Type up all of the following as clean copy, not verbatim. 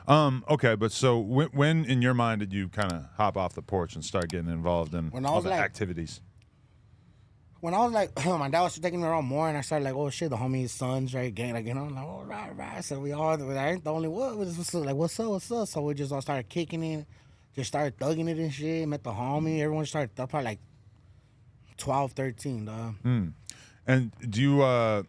Okay, but so when in your mind did you kind of hop off the porch and start getting involved in When I all was the like- activities? When I was like, my dad was taking me around more, and I started like, oh shit, the homies' sons, right, gang, like, I'm like, oh, right. So we all, I ain't the only one. Like, what's up? So we just all started kicking it, just started thugging it and shit. Met the homie. Everyone started, probably like 12, 13, dog. And do you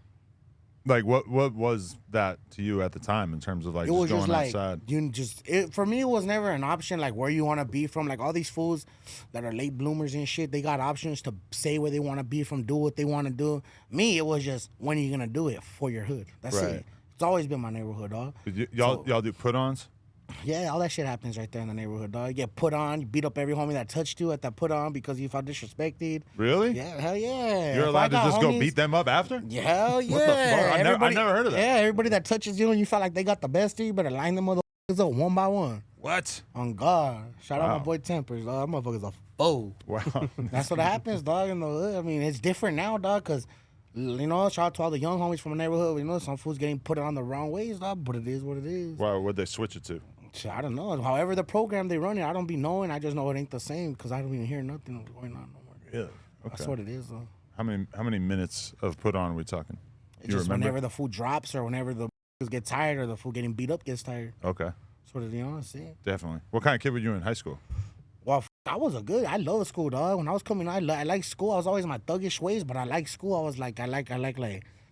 like what was that to you at the time in terms of like It just was going just like outside? for me it was never an option like where you want to be from. Like all these fools that are late bloomers and shit, they got options to say where they want to be from, do what they want to do. Me, it was just when are you gonna do it for your hood. That's Right. it. It's always been my neighborhood, dog. Y'all do put-ons? Yeah, all that shit happens right there in the neighborhood, dog. You get put on, you beat up every homie that touched you at that put on because you felt disrespected. Really? Yeah, hell yeah. You're If I allowed to got just go homies- beat them up after? Yeah, hell yeah. What the fuck? I never heard of that. Yeah, everybody that touches you and you felt like they got the best of you, better line them motherfuckers up one by one. What? On God. Shout out Wow. my boy Tempers, dog. That motherfucker's a fool. Wow. That's what happens, dog, in the hood. I mean, it's different now, dog, because, you know, shout out to all the young homies from the neighborhood. You know, some fools getting put on the wrong ways, dog, but it is what it is. Wow, what'd they switch it to? I don't know. However the program they run it, I don't be knowing. I just know it ain't the same because I don't even hear nothing going on no more. Really? That's what it is, though. How many minutes of put on are we talking? It's just whenever the food drops or whenever the get tired or the food getting beat up gets tired. Okay. That's what it is, you know what I'm saying? Definitely. What kind of kid were you in high school? Well, I was I love school, dog. When I was coming, I like school. I was always in my thuggish ways, but I like school. I was like, I like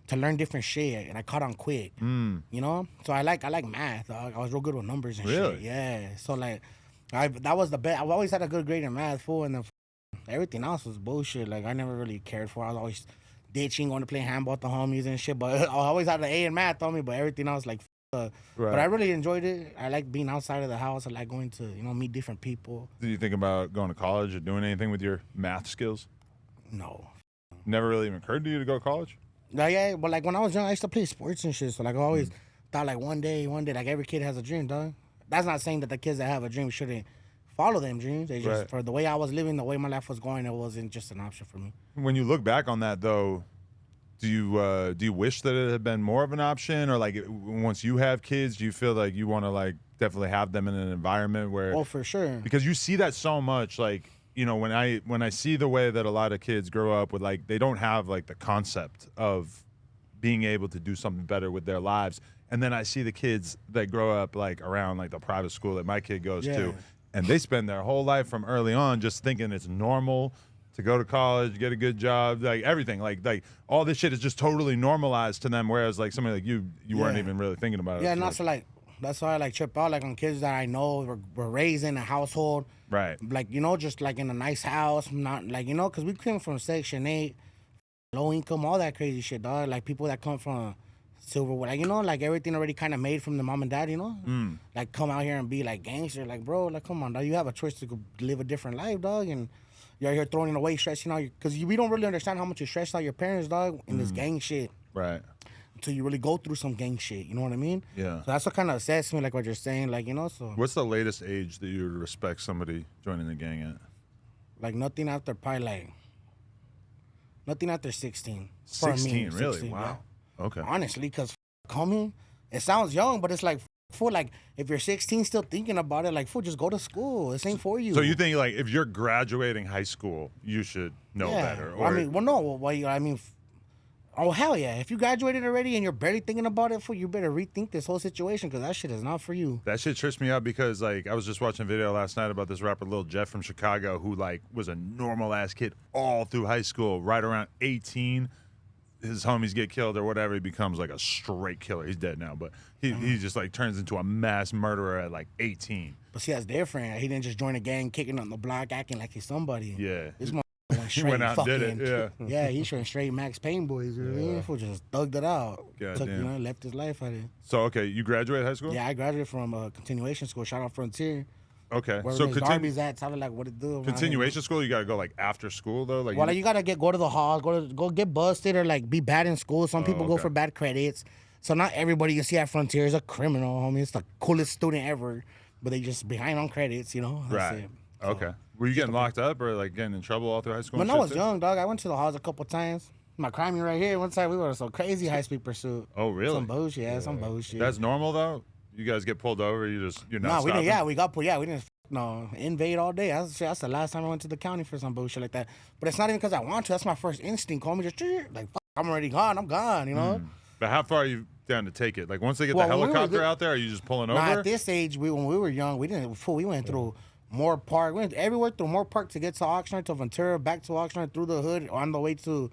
to learn different shit, and I caught on quick. You know, so I like math, dog. I was real good with numbers and Really? shit. Yeah. So like, that was the best. I've always had a good grade in math, fool, and then everything else was bullshit. Like I never really cared for. I was always ditching, going to play handball with the homies and shit. But I always had an A in math on me. But everything else, like. Right. But I really enjoyed it. I like being outside of the house. I like going to, you know, meet different people. Did you think about going to college or doing anything with your math skills? No. Never really even occurred to you to go to college? No, yeah, but like when I was young, I used to play sports and shit. So like I always thought like one day, like every kid has a dream, dog. That's not saying that the kids that have a dream shouldn't follow them dreams. They just, Right. for the way I was living, the way my life was going, it wasn't just an option for me. When you look back on that, though, do you wish that it had been more of an option, or like once you have kids, do you feel like you want to like definitely have them in an environment where? Oh, for sure. Because you see that so much, like you know, when I see the way that a lot of kids grow up with, like they don't have like the concept of being able to do something better with their lives, and then I see the kids that grow up like around like the private school that my kid goes to, and they spend their whole life from early on just thinking it's normal to go to college, get a good job, like everything, like all this shit is just totally normalized to them. Whereas like somebody like you weren't even really thinking about it. Yeah, not so like that's why I like trip out like on kids that I know were raised in a household, right? Like you know, just like in a nice house, not like you know, because we came from Section 8, low income, all that crazy shit, dog. Like people that come from Silverwood, like you know, like everything already kind of made from the mom and dad, you know, like come out here and be like gangster, like bro, like come on, dog, you have a choice to go live a different life, dog, and you're out here throwing away, stressing out, because we don't really understand how much you stress out your parents, dog, in this gang shit. Right. Until you really go through some gang shit, you know what I mean? Yeah. So that's what kind of upsets me, like what you're saying, like, you know, so. What's the latest age that you would respect somebody joining the gang at? Like nothing after probably like, nothing after 16. 16, me, really? 16, Wow. yeah. Okay. Honestly, because coming, it sounds young, but it's like, fool, like, if you're 16 still thinking about it, like, fool, just go to school. This ain't for you. So you think, like, if you're graduating high school, you should know better? Or... I mean, well, no. Well, I mean, oh, hell yeah. If you graduated already and you're barely thinking about it, fool, you better rethink this whole situation because that shit is not for you. That shit trips me out because, like, I was just watching a video last night about this rapper Lil Jeff from Chicago who, like, was a normal-ass kid all through high school. Right around 18, his homies get killed or whatever. He becomes, like, a straight killer. He's dead now, but he just, like, turns into a mass murderer at, like, 18. But see, that's different. He didn't just join a gang, kicking on the block, acting like he's somebody. Yeah. This motherfucker went straight went out and fucking, did it, yeah. Yeah, he went straight Max Payne boys. You know what I mean? Fool just thugged it out. God Took, damn. you know, left his life at it. So, okay, you graduated high school? Yeah, I graduated from continuation school. Shout out Frontier. Okay. Where So, Darby's at, sounded like what it do. continuation school, you got to go, like, after school, though? Like, Well, like, you gotta go to the hall, go get busted or like be bad in school. Some people go okay. for bad credits. So not everybody you see at Frontier is a criminal, homie. It's the coolest student ever, but they just behind on credits, you know. That's Right. it. So, Okay. Were you getting locked up or, like, getting in trouble all through high school? When and I shit, was too? young, dog, I went to the halls a couple times. My crimey right here. One time we were so crazy high speed pursuit. Oh, really? Some bullshit, some bullshit. That's normal, though? You guys get pulled over. You're not. No, we stopping? didn't. Yeah, we got put. Yeah, we didn't. No, invade all day. That's the last time I went to the county for some bullshit like that. But it's not even because I want to. That's my first instinct. Call me just like, fuck, I'm already gone. I'm gone. You know. But how far are you down to take it? Like once they get Well, the when we were helicopter out there, are you just pulling Nah, over? at this age, when we were young, we didn't. We went through Moore Park. We went everywhere through Moore Park to get to Oxnard, to Ventura, back to Oxnard, through the hood, on the way to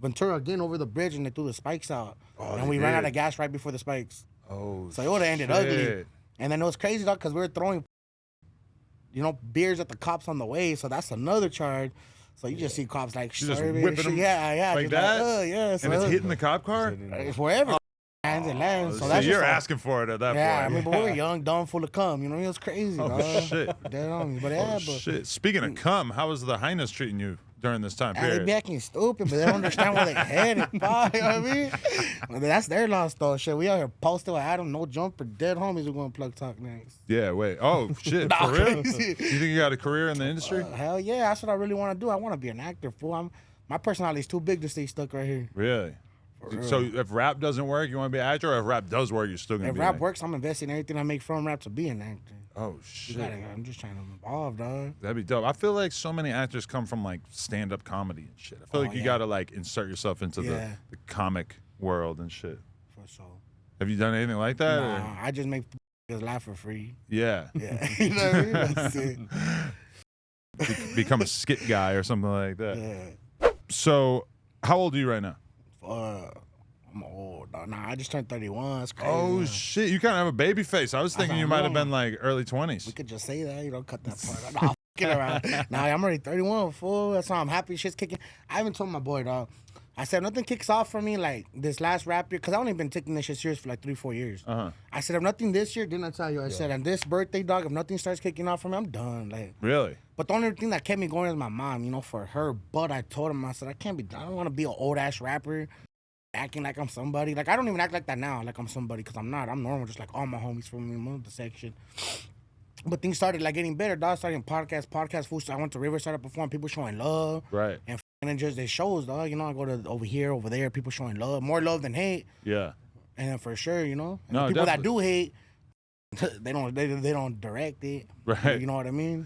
Ventura again over the bridge, and they threw the spikes out. And we ran out of gas right before the spikes. Oh, so it would have ended ugly. And then it was crazy, dog, because we were throwing, beers at the cops on the way. So that's another charge. So you just see cops like just whipping them like that. So and it's hitting the cop car. It's wherever. Lands. So you're asking for it at that point. Yeah, I mean, but we were young, dumb, full of cum. It was crazy. Oh, dog. shit. Dead homies. But yeah, Shit. Speaking of cum, how was the highness treating you during this time they period? be acting stupid, but they don't understand where they headed. You know what I mean? Well, that's their loss, though. Shit, we out here posted with Adam, no jumper, dead homies. We're going to plug talk next. Yeah, wait. Oh, shit. For real? You think you got a career in the industry? Hell yeah. That's what I really want to do. I want to be an actor, fool. My personality is too big to stay stuck right here. Really? So if rap doesn't work, you want to be an actor, or if rap does work, you're still going to be If rap an works, I'm investing everything I make from rap to be an actor. Oh, shit. I'm just trying to evolve, dog. That'd be dope. I feel like so many actors come from like stand-up comedy and shit. I feel like you got to like insert yourself into the comic world and shit. For sure. Have you done anything like that? Nah, I just make just laugh for free. Yeah. Yeah. You know what I mean? That's it. Become a skit guy or something like that. Yeah. So, how old are you right now? I'm old, dog. Nah, I just turned 31. It's crazy. Oh, shit. You kind of have a baby face. I was thinking you might have been like early 20s. We could just say that, cut that part out. Nah, get around. Nah, I'm already 31, fool. That's why I'm happy shit's kicking. I even told my boy, dog. I said, nothing kicks off for me like this last rap year, because I've only been taking this shit serious for like 3-4 years. I said, if nothing this year, didn't I tell you? I said, on this birthday, dog, if nothing starts kicking off for me, I'm done. Like, really? But the only thing that kept me going is my mom, for her. But I told him, I said, I don't want to be an old-ass rapper acting like I'm somebody. Like, I don't even act like that now, like I'm somebody, because I'm not. I'm normal, just like all my homies from the section. But things started like getting better, dog. Starting podcast food. So I went to River, started performing, people showing love. Right. And then just they shows, dog. I go to over here, over there, people showing love. More love than hate. Yeah. And then for sure, And no, the people definitely. that do hate, they don't direct it. Right. You know what I mean?